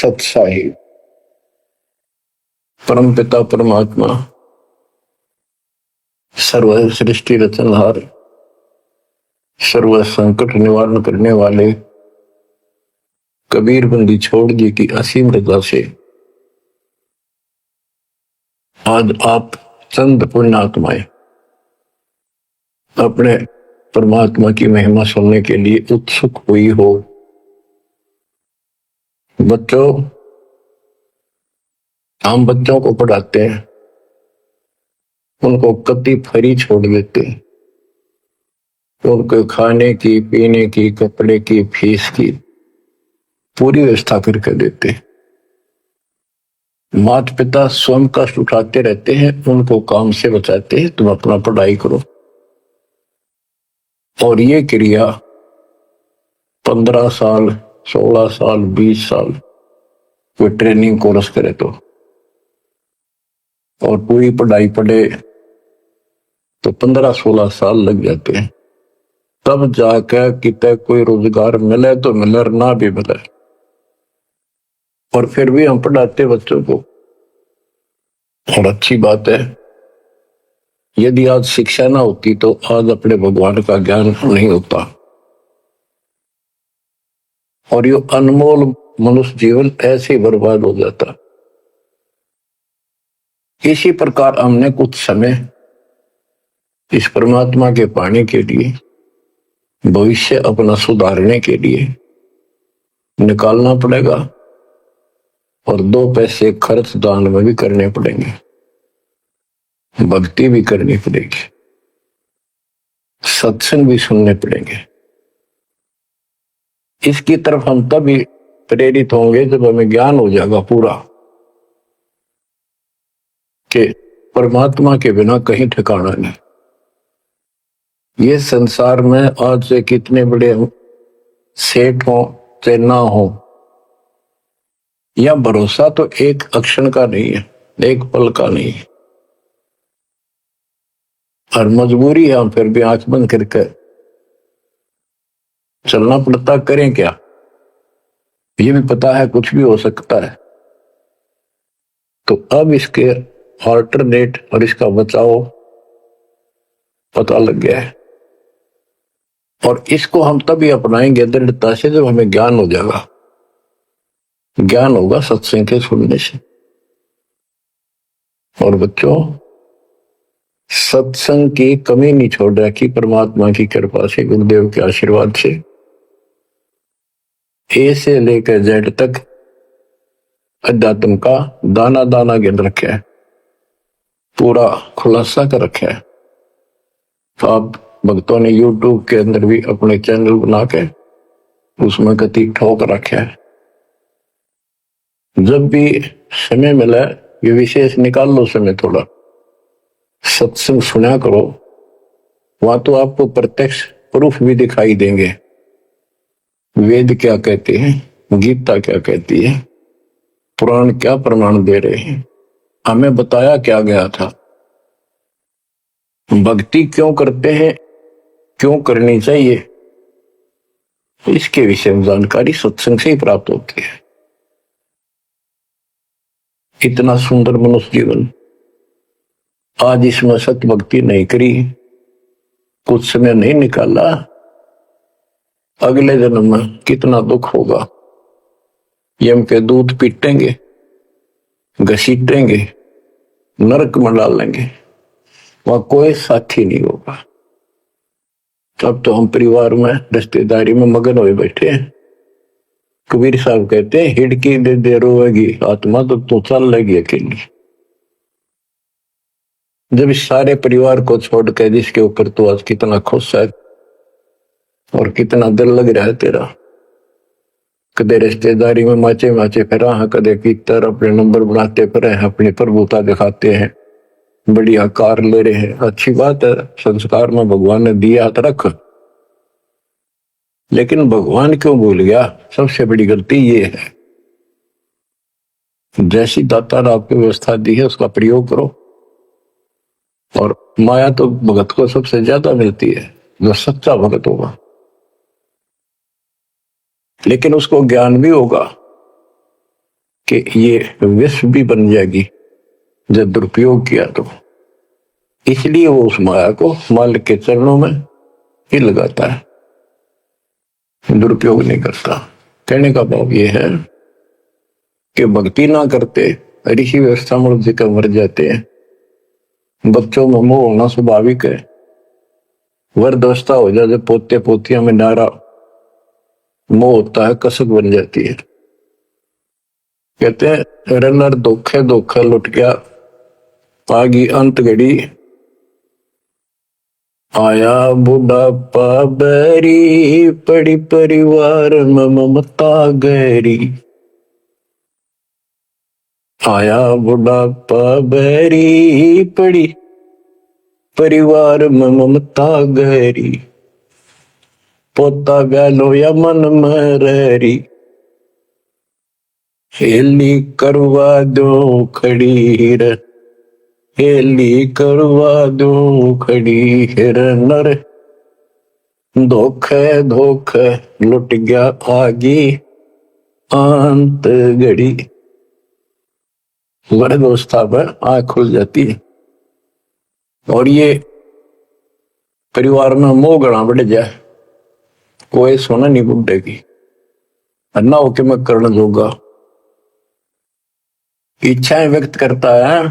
सत्साई परम पिता परमात्मा सर्व सृष्टि रचनहार सर्व संकट निवारण करने वाले कबीर बंदी छोड़ जी की असीम रजा से आज आप चंद पुण्यात्माएं अपने परमात्मा की महिमा सुनने के लिए उत्सुक हुई हो। बच्चों, हम बच्चों को पढ़ाते हैं, उनको कति फ्री छोड़ देते हैं, उनको खाने की, पीने की, कपड़े की, फीस की पूरी व्यवस्था करके देते हैं। माता पिता स्वयं कष्ट उठाते रहते हैं, उनको काम से बचाते हैं, तुम अपना पढ़ाई करो। और ये क्रिया 15 साल, 16 साल, 20 साल कोई ट्रेनिंग कोर्स करे तो, और पूरी पढ़ाई पढ़े तो 15-16 साल लग जाते हैं। तब जाकर कितने कोई रोजगार मिले तो मिले, ना भी मिले। और फिर भी हम पढ़ाते बच्चों को। और अच्छी बात है, यदि आज शिक्षा ना होती तो आज अपने भगवान का ज्ञान नहीं होता और ये अनमोल मनुष्य जीवन ऐसे बर्बाद हो जाता। इसी प्रकार हमने कुछ समय इस परमात्मा के पाने के लिए, भविष्य अपना सुधारने के लिए निकालना पड़ेगा और 2 पैसे खर्च दान में भी करने पड़ेंगे, भक्ति भी करनी पड़ेगी, सत्संग भी सुनने पड़ेंगे। इसकी तरफ हम तभी प्रेरित होंगे जब हमें ज्ञान हो जाएगा पूरा कि परमात्मा के बिना कहीं ठिकाना नहीं। ये संसार में आज से कितने बड़े सेठ हो चाहे ना हो, यह भरोसा तो एक अक्षण का नहीं है, एक पल का नहीं है। और मजबूरी है, हम फिर भी आंख बंद करके चलना पड़ता। करें क्या? ये भी पता है कुछ भी हो सकता है। तो अब इसके ऑल्टरनेट और इसका बचाव पता लग गया है, और इसको हम तभी अपनाएंगे दृढ़ता से जब हमें ज्ञान हो जाएगा। ज्ञान होगा सत्संग के सुनने से। और बच्चों, सत्संग की कमी नहीं छोड़ रखी परमात्मा की कृपा से, गुरुदेव के आशीर्वाद से। ए से लेकर जेड तक अध्यात्म का दाना दाना गिन रखा है, पूरा खुलासा कर रखा है। तो आप भक्तों ने YouTube के अंदर भी अपने चैनल बना के उसमें कति ठोक रखा है। जब भी समय मिला ये विशेष निकाल लो समय, थोड़ा सत्संग सुना करो। वहां तो आपको प्रत्यक्ष प्रूफ भी दिखाई देंगे। वेद क्या कहते हैं, गीता क्या कहती है, पुराण क्या प्रमाण दे रहे हैं, हमें बताया क्या गया था, भक्ति क्यों करते हैं, क्यों करनी चाहिए, इसके विषय में जानकारी सत्संग से ही प्राप्त होती है। इतना सुंदर मनुष्य जीवन, आज इसमें सत्य भक्ति नहीं करी, कुछ समय नहीं निकाला, अगले जन्म में कितना दुख होगा। यम के दूध पीटेंगे, घसीटेंगे, नरक में डालेंगे, वहां कोई साथी नहीं होगा। अब तो हम परिवार में, रिश्तेदारी में मगन हुए बैठे हैं। कबीर साहब कहते हैं, हिड़की दे दे रोएगी आत्मा तो तू चल लेगी अकेली। जब इस सारे परिवार को छोड़ के जिसके ऊपर तू आज कितना खुश है और कितना दिल लग रहा है तेरा, कदे रिश्तेदारी में माचे माचे फिरा है, कदे भीतर अपने नंबर बनाते फिरे हैं, अपनी प्रभुता दिखाते हैं, बढ़िया कार ले रहे हैं। अच्छी बात है, संस्कार में भगवान ने दिया तो रख, लेकिन भगवान क्यों भूल गया? सबसे बड़ी गलती ये है। जैसी दाता ने आपकी व्यवस्था दी है उसका प्रयोग करो। और माया तो भगत को सबसे ज्यादा मिलती है, जो सच्चा भगत होगा, लेकिन उसको ज्ञान भी होगा कि ये विष भी बन जाएगी जब दुरुपयोग किया तो। इसलिए वो उस माया को मालिक के चरणों में ही लगाता है, दुरुपयोग नहीं करता। कहने का भाव ये है कि भक्ति ना करते ऋषि व्यवस्था में का मर जाते हैं। बच्चों में मोह होना स्वाभाविक है। वृद्धावस्था हो जाए, पोते पोतियां में नारा मोह होता है, कसक बन जाती है। कहते हैं रनर धोखे धोखे लुट गया, आगी अंत घड़ी आया बुढ़ापा बैरी, पड़ी परिवार में ममता गहरी। आया बुढ़ापा बैरी, पड़ी परिवार में ममता गहरी। पोता ब्यालो या मन मररी, हेली करवा दो खड़ी रे, हेली करवा दो खड़ी हिर नर। धोखे धोखे लुट गया आगी अंत घड़ी। वृद्धावस्था पर आंख खुल जाती है और ये परिवार में मोह गणा बढ़ जाए, कोई सोना नहीं बुढ़े की अन्ना होके मैं करना दूंगा। इच्छाएं व्यक्त करता है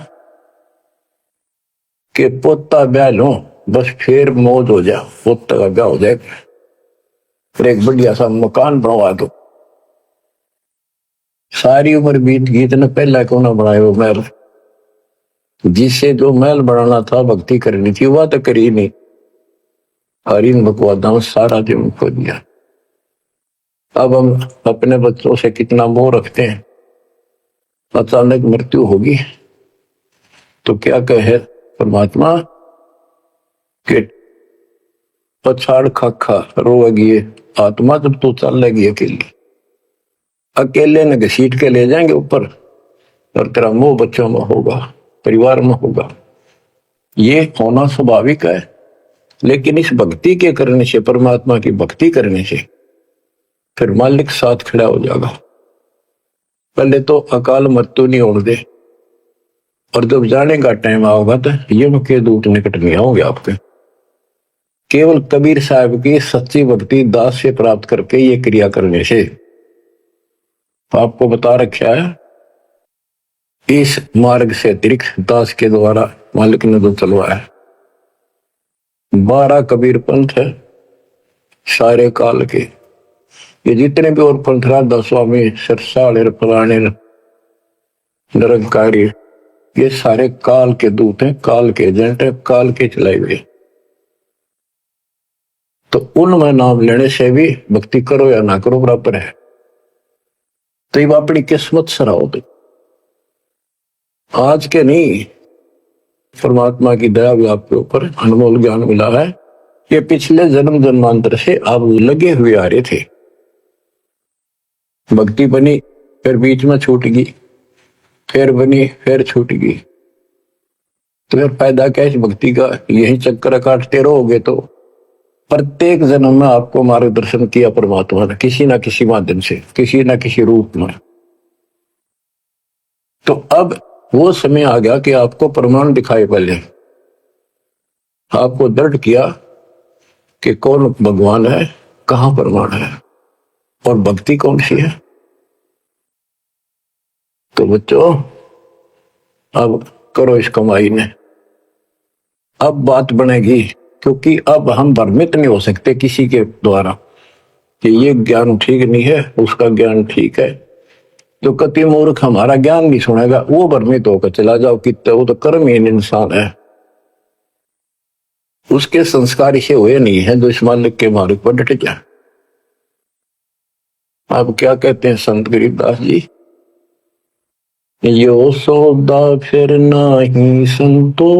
कि पोता ब्याह लो, बस फिर मौज हो जाए, पोता का ब्याह हो जाए, फिर एक बढ़िया सा मकान बनवा दो। सारी उम्र बीत गई, इतने पहला क्यों ना बनाए वो महल। जिससे जो महल बनाना था, भक्ति करनी थी, वह तो करी नहीं। हरिन बकवादा में सारा जीवन खो दिया। अब हम अपने बच्चों से कितना मोह रखते हैं। अचानक मृत्यु होगी तो क्या कहे परमात्मा कि पछाड़ खाखा रोएगी आत्मा जब तू चलेगी अकेली। अकेले ने घसीट के ले जाएंगे ऊपर और तेरा मोह बच्चों में होगा, परिवार में होगा। ये होना स्वाभाविक है, लेकिन इस भक्ति के करने से, परमात्मा की भक्ति करने से फिर मालिक साथ खड़ा हो जाएगा। पहले तो अकाल मृत्यु नहीं होने दे, और जब जाने का टाइम आओगा तो यम के दूत निकट नहीं आओगे आपके। केवल कबीर साहब की सच्ची भक्ति दास से प्राप्त करके ये क्रिया करने से आपको बता रखा है। इस मार्ग से अतिरिक्त दास के द्वारा मालिक ने तो चलवाया है। 12 कबीर पंथ है सारे काल के। ये जितने भी और पंथ राधा स्वामी, सरसाल, फलाने, निरंकारी, ये सारे काल के दूत हैं, काल के एजेंट हैं, काल के चलाए हुए। तो उनमें नाम लेने से भी भक्ति करो या ना करो बराबर है। तो ये अपनी किस्मत सराहो। तो आज के नहीं, परमात्मा की दया भी आपके ऊपर अनमोल ज्ञान मिला है। ये पिछले जन्म जन्मांतर से आप लगे हुए आ रहे थे। भक्ति बनी, फिर बीच में छूट गई, फिर बनी, फिर छूट गई। तो फिर फायदा क्या इस भक्ति का? यही चक्कर काटते रहोगे तो प्रत्येक जन्म में आपको मार्गदर्शन किया परमात्मा ने, किसी ना किसी माध्यम से, किसी ना किसी रूप में। तो अब वो समय आ गया कि आपको प्रमाण दिखाए। पहले आपको दृढ़ किया कि कौन भगवान है, कहां प्रमाण है और भक्ति कौन सी है। तो बच्चों अब करो इस कमाई ने। अब बात बनेगी, क्योंकि अब हम भ्रमित नहीं हो सकते किसी के द्वारा कि ये ज्ञान ठीक नहीं है, उसका ज्ञान ठीक है। जो कति मूर्ख हमारा ज्ञान नहीं सुनेगा वो भ्रमित होकर चला जाओ कितने, वो तो कर्महीन इंसान है, उसके संस्कार इसे हुए नहीं है जो इस मालिक के मार्ग पर डट जाए। आप क्या कहते हैं संत गरीबदास जी? यो सौदा फिर नाही संतो,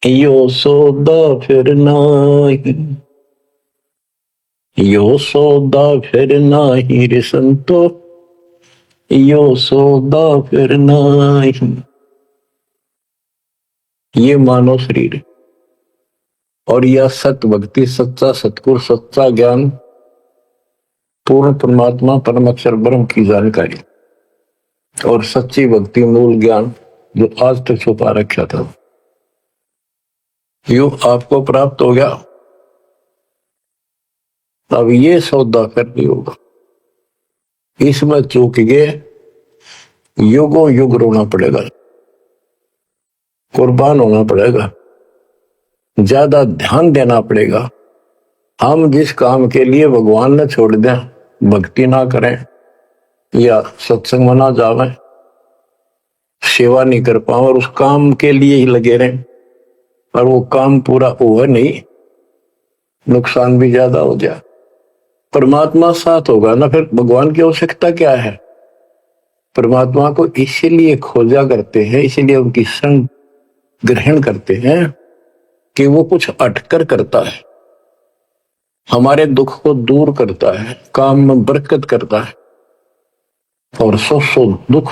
यो सौदा फिर नाही, यो सौदा फिर नाही रे संतो, यो सौदा फिर नाही। ये मानव शरीर और यह सत्य भक्ति, सच्चा सतगुरु, सच्चा ज्ञान, पूर्ण परमात्मा परम अक्षर ब्रह्म की जानकारी, और सच्ची भक्ति मूल ज्ञान जो आज तक छुपा रखा था, यो आपको प्राप्त हो गया। अब ये सौदा करनी होगा, इसमें चूक गए युगों युग रोना पड़ेगा, कुर्बान होना पड़ेगा, ज्यादा ध्यान देना पड़ेगा। हम जिस काम के लिए भगवान ने छोड़ दें, भक्ति ना करें या सत्संग में ना जावे, सेवा नहीं कर पाओ और उस काम के लिए ही लगे रहें और वो काम पूरा हुआ नहीं, नुकसान भी ज्यादा हो जाए, परमात्मा साथ होगा ना, फिर भगवान की आवश्यकता क्या है। परमात्मा को इसीलिए खोजा करते हैं, इसीलिए उनकी संग ग्रहण करते हैं कि वो कुछ अटकर करता है, हमारे दुख को दूर करता है, काम में बरकत करता है और सौ दुख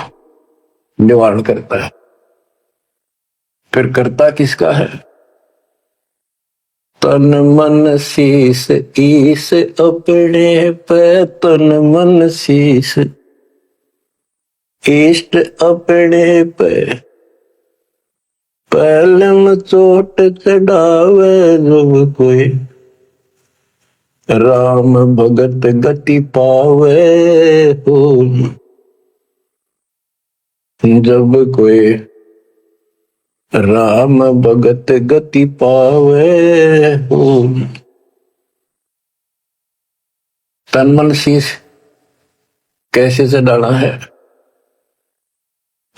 निवारण करता है। फिर करता किसका है? तन मन शीस ईस अपने पे, तन मन शीस इष्ट अपने पे, पहलम चोट चढ़ावे जब कोई, राम भगत गति पावे हो, जब कोई राम भगत गति पावे हो। तन मन शीश कैसे से डाला है?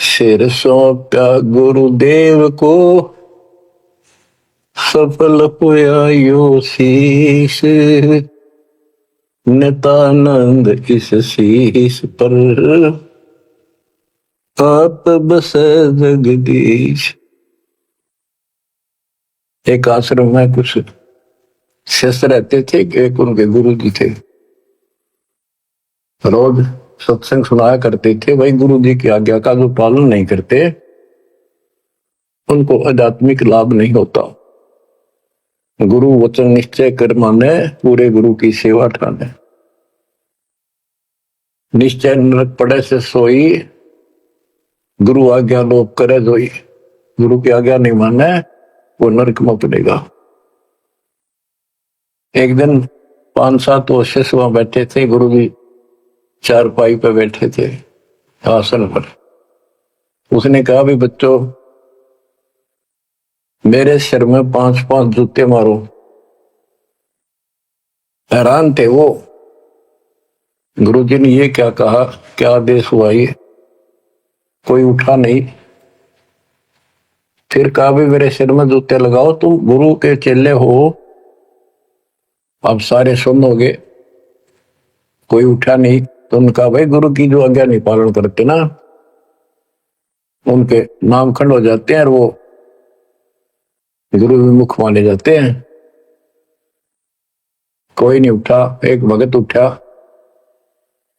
सिर सौंपा गुरुदेव को, सफल हुआ यो शीश, नितानंद इस शीश पर आप बसे जगदीश। एक आश्रम में कुछ शिष्य रहते थे, एक उनके गुरु जी थे, रोज सत्संग सुनाया करते थे। भाई गुरु जी की आज्ञा का जो पालन नहीं करते उनको आध्यात्मिक लाभ नहीं होता। गुरु वचन निश्चय कर माने, पूरे गुरु की सेवा ठाने, निश्चय नरक पड़े से सोई, गुरु आज्ञा लोप करे जोई। गुरु की आज्ञा नहीं माने वो नरक में पड़ेगा। एक दिन 5-7 वर्ष वहां बैठे थे, गुरु जी चारपाई पे बैठे थे आसन पर। उसने कहा भी बच्चों मेरे सिर में 5-5 जूते मारो। हैरान थे वो, गुरुजी ने ये क्या कहा, क्या आदेश हुआ ये? कोई उठा नहीं। फिर कहा भी मेरे सिर में जूते लगाओ, तुम गुरु के चेले हो, अब सारे सुनोगे। कोई उठा नहीं। तो उनका भाई गुरु की जो आज्ञा नहीं पालन करते ना, उनके नाम खंड हो जाते हैं और वो गुरु विमुख माने जाते हैं। कोई नहीं उठा। एक भगत उठा,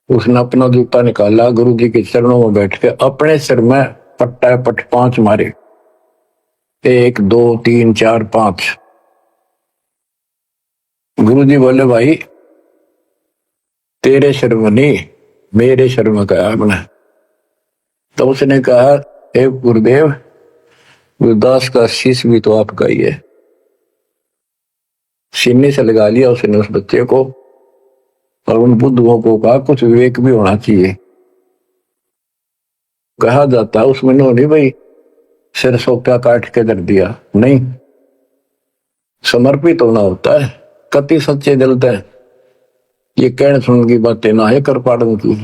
उसने अपना जूता निकाला, गुरु जी के चरणों में बैठ के अपने सिर में पट्टा पट 5 मारे। 1 2 3 4 5। गुरु जी बोले भाई तेरे सिर में नहीं, मेरे सिर में कहा हमने। तो उसने कहा हे गुरुदेव, गुरुदास का शीश भी तो आपका ही है। सीने से लगा लिया उसने उस बच्चे को और उन बुद्धुओं को कहा कुछ विवेक भी होना चाहिए। कहा जाता है उसमें नहीं भाई सिर सोटा काट के कर दिया, नहीं, समर्पित होना होता है। कति सच्चे दिल है, ये कहने सुन की बातें ना है कर पाड़न की।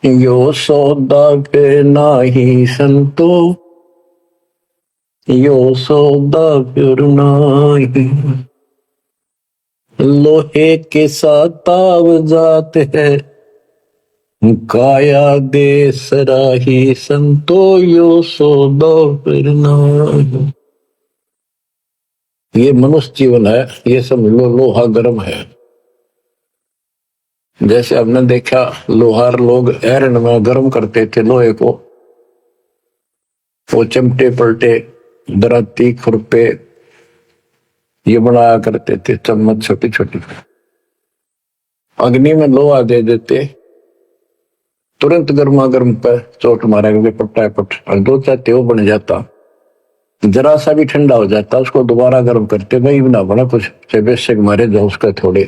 यो सौदा पे नाही संतो, यो सौदा फिर नाही, लोहे के साथ ताव जात है, काया दे सराही संतो, यो सौदा फिर नाही। ये मनुष्य जीवन है, ये सब लोहा गर्म है। जैसे हमने देखा लोहार लोग आयरन में गर्म करते थे लोहे को, वो चमटे पलटे दराती खुरपे ये बनाया करते थे, चम्मच छोटी छोटी। अग्नि में लोहा दे देते, तुरंत गर्मा गर्म पे चोट मारेंगे पट्टा पट, और दो चाहते वो बन जाता, जरा सा भी ठंडा हो जाता उसको दोबारा गर्म करते, भाई ना बना कुछ से मारे जाओ उसका थोड़े।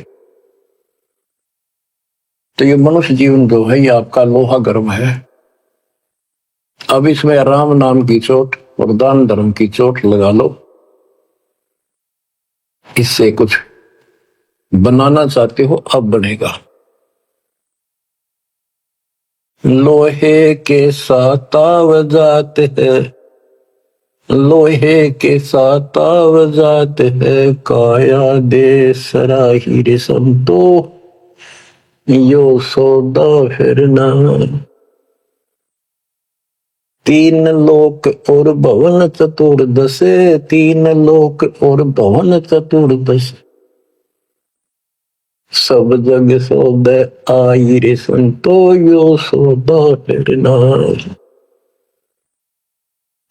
तो ये मनुष्य जीवन जो है ये आपका लोहा गर्म है। अब इसमें राम नाम की चोट और दान धर्म की चोट लगा लो, इससे कुछ बनाना चाहते हो अब बनेगा। लोहे के साथ ताव जाते हैं, लोहे के साथ ताव जाते हैं, काया दे सराही रे संतो, यो सौदा फिर ना। तीन लोक और भवन चतुर्दश, तीन लोक और भवन चतुर्दश, सब जग सौदे आई रे संतो, यो सौदा फिर ना।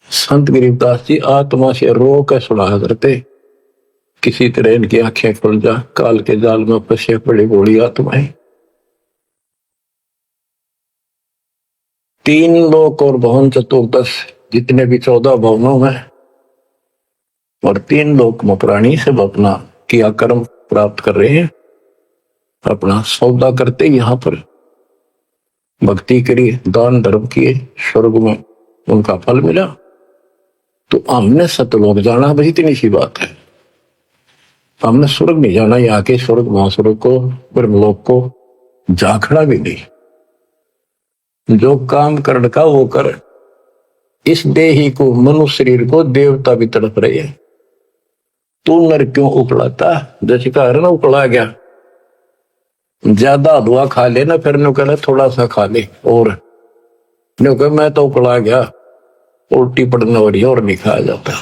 संत गरीबदास जी आत्मा से रो कर सुना करते, किसी तरह इनकी आंखें खुल जा, काल के जाल में फंसे पड़ी बूढ़ी आत्माएं। तीन लोक और भवन चतुर्दश, जितने भी 14 भवनों में और तीन लोक में प्राणी सब अपना किया कर्म प्राप्त कर रहे हैं, अपना सौदा करते यहाँ पर भक्ति करिए, दान धर्म किए, स्वर्ग में उनका फल मिला। तो हमने सतलोक जाना भाई इतनी सी बात है, हमने स्वर्ग नहीं जाना, यहाँ के स्वर्ग महास्वर्ग को ब्रह्मलोक को झांकना भी नहीं। जो काम करने का वो कर, इस देही को मनुष्य शरीर को देवता भी तड़प रहे हैं, तू नर क्यों उकड़ाता, जैसे कह रहे ना उकड़ा गया, ज्यादा धुआ खा लेना फिर नो कहना थोड़ा सा खा ले, और नो कह मैं तो उकड़ा गया, उल्टी पड़ने वाली और नहीं खाया जाता।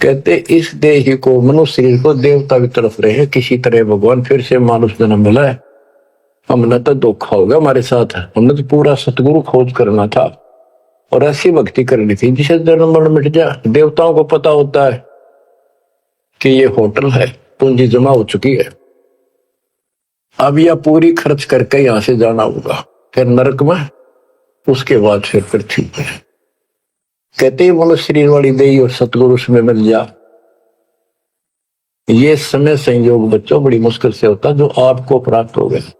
कहते इस देह को मनुष्य शरीर को देवता भी तरफ रहे हैं, किसी तरह भगवान फिर से मानुष जन्म मिला है। हमने तो धोखा होगा हमारे साथ, हमने तो पूरा सतगुरु खोज करना था और ऐसी भक्ति करनी थी जिसे जन्म मरण मिट जाए। देवताओं को पता होता है कि ये होटल है, पूंजी जमा हो चुकी है, अब यह पूरी खर्च करके यहां से जाना होगा, फिर नरक में, उसके बाद फिर पृथ्वी पर। कहते हैं मनुष्य शरीर वाली देही और सतगुरु में मिल जा, ये समय संयोग बच्चों बड़ी मुश्किल से होता जो आपको प्राप्त हो गया।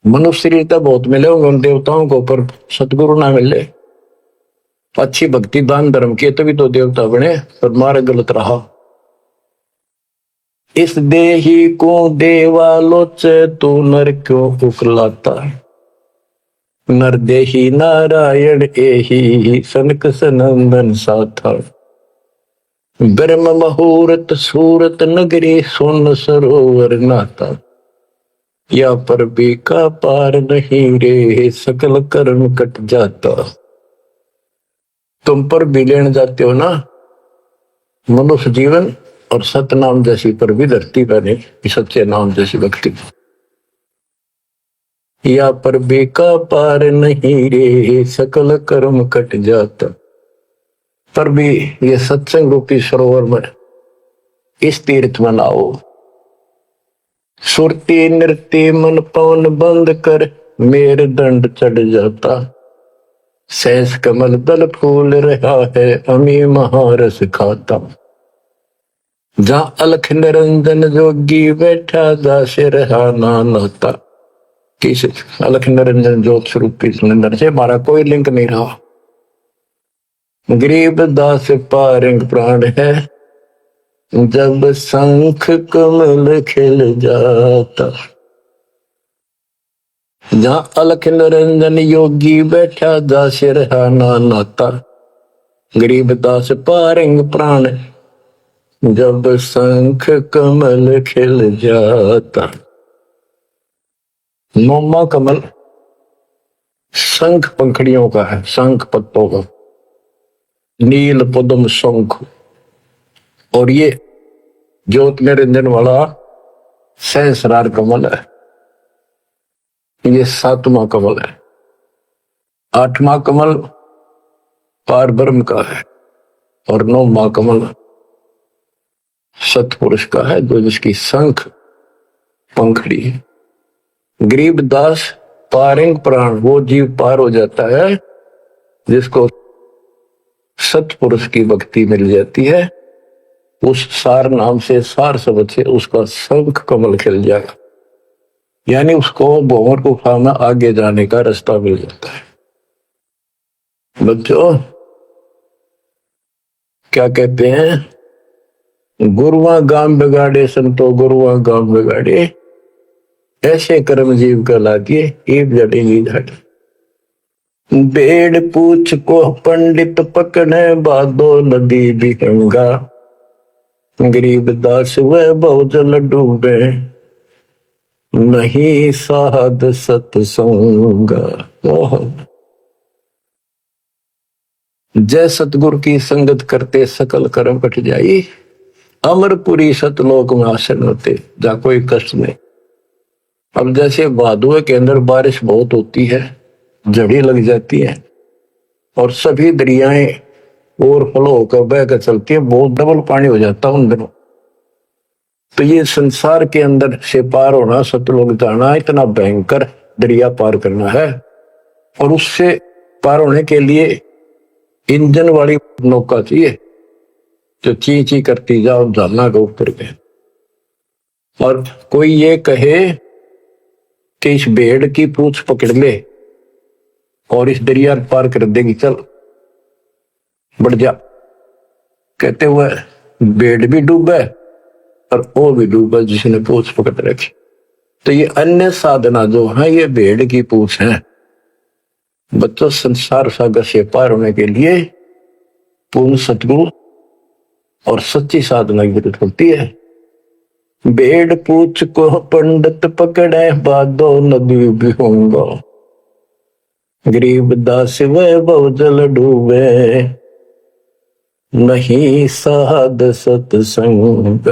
मनुष्य शरीर तो बहुत मिले होंगे उन देवताओं को, पर सतगुरु ना मिले, अच्छी भक्ति दान धर्म किए तभी तो देवता बने, पर मार्ग गलत रहा। इस देही को देवालोचे तू नर क्यों उकलाता, नर देही नारायण एही सनक सनंदन साथा, ब्रह्म मुहूर्त सूरत नगरी सुन सरोवर नाता, या पर भी का पार नहीं रे सकल कर्म कट जाता। तुम पर भी लेने जाते हो ना मनुष्य जीवन और सतनाम जैसी पर भी धरती पर नहीं, सच्चे नाम जैसी भक्ति, या पर भी का पार नहीं रे सकल कर्म कट जाता। पर भी ये सत्संग रूपी सरोवर में इस तीर्थ में लाओ, सुरती नृत्य मन पवन बंद कर मेरे दंड चढ़ जाता, सहस कमल दल फूल रहा है अमी महारस खाता, जहां अलख निरंजन जोगी बैठा दासे रहा नाता। किस अलख निरंजन ज्योत स्वरूपी सुनिंदर से हमारा कोई लिंक नहीं रहा, गरीब दास पारंग प्राण है जब शंख कमल खिल जाता, जहां अलख निरंजन योगी बैठा दास रहा नाता, गरीब दास पारंग प्राण जब शंख कमल खिल जाता। नौमा कमल शंख पंखड़ियों का है, शंख पत्तों का, नील पद्म शंख, और ये ज्योत निरंजन वाला सहस्रार कमल है, ये 7वां कमल है। 8वां कमल पार ब्रह्म का है और 9वां कमल सतपुरुष का है, जो जिसकी शंख पंखड़ी है। गरीब दास पारंग प्राण वो जीव पार हो जाता है जिसको सतपुरुष की भक्ति मिल जाती है। उस सार नाम से, सार शब्द से उसका शंख कमल खिल जाएगा, यानी उसको भंवर गुफा में आगे जाने का रास्ता मिल जाता है। बच्चों क्या कहते हैं, गुरुआ गाम बिगाड़े संतो गुरुआ गाम बिगाड़े, ऐसे कर्म जीव का लागे एक जड़ेगी झाड़ी। बेड़ पूछ को पंडित पकड़े बादो नदी बिहंगा, गरीब दास वह बहुजल डूबे नहीं साध सत्संगा। जय सतगुरु की संगत करते सकल कर्म कट जाई, अमरपुरी सतलोक में आसन होते जहाँ कोई कष्ट नहीं। अब जैसे भादुए के अंदर बारिश बहुत होती है, जड़ी लग जाती है और सभी दरियाएं ओवरफ्लो होकर बह कर चलती है, बहुत डबल पानी हो जाता है उन दिनों। तो ये संसार के अंदर से पार होना, सतलोक जाना, इतना भयंकर दरिया पार करना है। और उससे पार होने के लिए इंजन वाली नौका चाहिए जो ची ची करती जाओ झालना के ऊपर के। और कोई ये कहे कि इस भेड़ की पूंछ पकड़ ले और इस दरिया पार कर देगी, चल बढ़ जा, कहते हुए भेड़ भी डूबे और वो भी डूबा जिसने पूंछ पकड़ रखी। तो ये अन्य साधना जो है ये भेड़ की पूंछ है। बच्चों संसार सागर से पार होने के लिए पूर्ण सतगुरु और सच्ची साधना की जरूरत होती है। भेड़ पूछ को पंडित पकड़े बादो नदी बिहंगा, गरीब दास वह बहुजल डूबे नहीं साध सत्संग।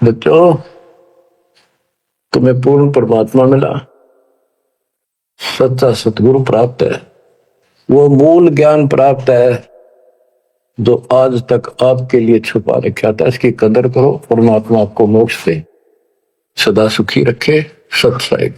बच्चों तुम्हें पूर्ण परमात्मा मिला, सच्चा सतगुरु प्राप्त है, वो मूल ज्ञान प्राप्त है जो आज तक आपके लिए छुपा रखा था। इसकी कदर करो, परमात्मा आपको मोक्ष दे, सदा सुखी रखे। सत साहिब।